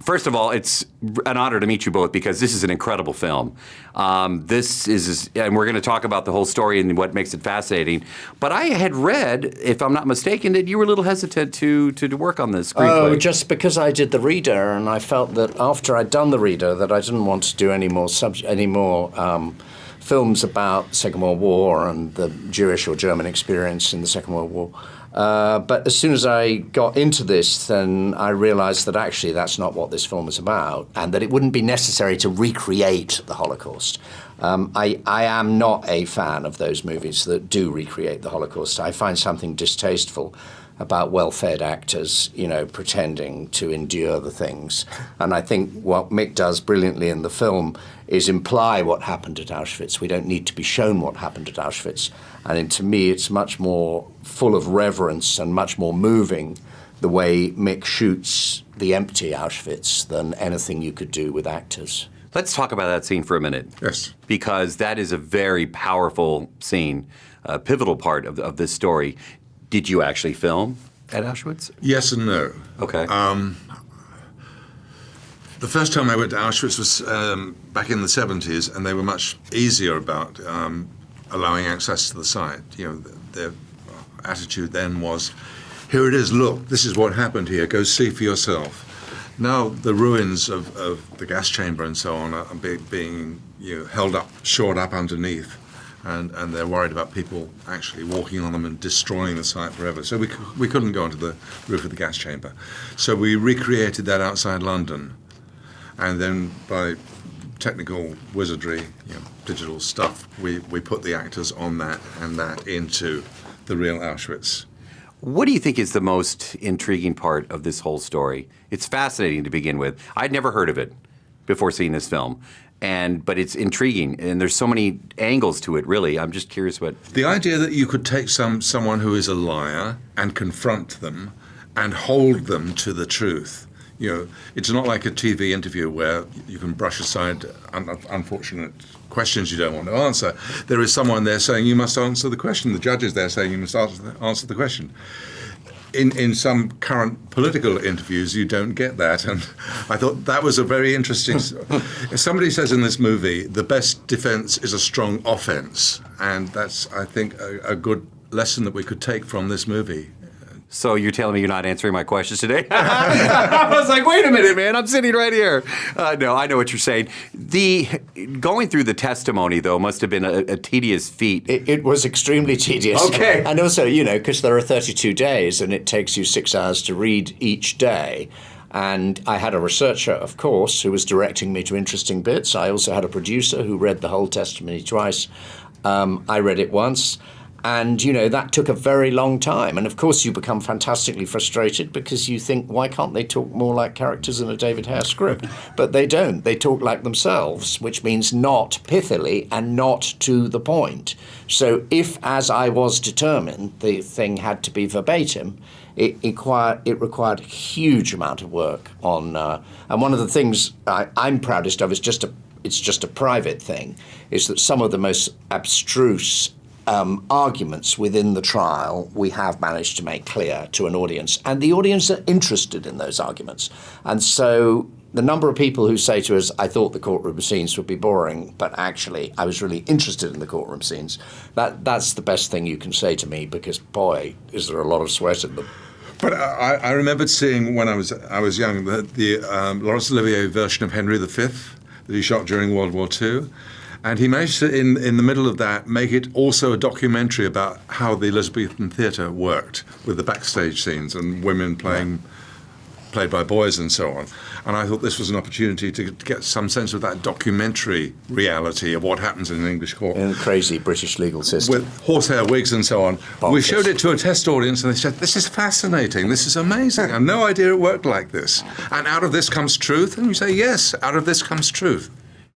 First of all, it's an honor to meet you both because this is an incredible film. And we're going to talk about the whole story and what makes it fascinating. But I had read, if I'm not mistaken, that you were a little hesitant to work on this screenplay. Oh, just because I did The Reader, and I felt that after I'd done The Reader, that I didn't want to do any more films about the Second World War and the Jewish or German experience in the Second World War. But as soon as I got into this, then I realized that actually that's not what this film is about, and that it wouldn't be necessary to recreate the Holocaust. I am not a fan of those movies that do recreate the Holocaust. I find something distasteful about well-fed actors, pretending to endure the things. And I think what Mick does brilliantly in the film is imply what happened at Auschwitz. We don't need to be shown what happened at Auschwitz. And to me, it's much more full of reverence and much more moving the way Mick shoots the empty Auschwitz than anything you could do with actors. Let's talk about that scene for a minute. Yes. Because that is a very powerful scene, a pivotal part of this story. Did you actually film at Auschwitz? Yes and no. Okay. The first time I went to Auschwitz was back in the 70s, and they were much easier about allowing access to the site. Their attitude then was, here it is, look, this is what happened here, go see for yourself. Now the ruins of the gas chamber and so on are being held up, shored up underneath. And they're worried about people actually walking on them and destroying the site forever. So we couldn't go onto the roof of the gas chamber. So we recreated that outside London. And then by technical wizardry, digital stuff, we put the actors on that and that into the real Auschwitz. What do you think is the most intriguing part of this whole story? It's fascinating to begin with. I'd never heard of it before seeing this film. But it's intriguing, and there's so many angles to it, really. I'm just curious what... The idea that you could take someone who is a liar and confront them and hold them to the truth. It's not like a TV interview where you can brush aside unfortunate questions you don't want to answer. There is someone there saying, you must answer the question. The judge is there saying, you must answer the question. In some current political interviews, you don't get that, and I thought that was a very interesting... Somebody says in this movie, the best defense is a strong offense, and that's, I think, a good lesson that we could take from this movie. So you're telling me you're not answering my questions today? I was like, wait a minute, man, I'm sitting right here. No, I know what you're saying. Going through the testimony, though, must have been a tedious feat. It was extremely tedious. Okay. And also, because there are 32 days and it takes you 6 hours to read each day. And I had a researcher, of course, who was directing me to interesting bits. I also had a producer who read the whole testimony twice. I read it once. And, that took a very long time. And, of course, you become fantastically frustrated because you think, why can't they talk more like characters in a David Hare script? But they don't. They talk like themselves, which means not pithily and not to the point. So if, as I was determined, the thing had to be verbatim, it required a huge amount of work on... and one of the things I'm proudest of is it's just a private thing, is that some of the most abstruse arguments within the trial we have managed to make clear to an audience, and the audience are interested in those arguments. And so the number of people who say to us, I thought the courtroom scenes would be boring, but actually I was really interested in the courtroom scenes, that's the best thing you can say to me, because boy, is there a lot of sweat in them. But I remembered seeing when I was young the Laurence Olivier version of Henry V that he shot during World War II. And he managed to, in the middle of that, make it also a documentary about how the Elizabethan theatre worked, with the backstage scenes and women played by boys and so on. And I thought this was an opportunity to get some sense of that documentary reality of what happens in an English court. In a crazy British legal system. With horsehair wigs and so on. Bonkers. We showed it to a test audience and they said, this is fascinating, this is amazing. I had no idea it worked like this. And out of this comes truth? And you say, yes, out of this comes truth.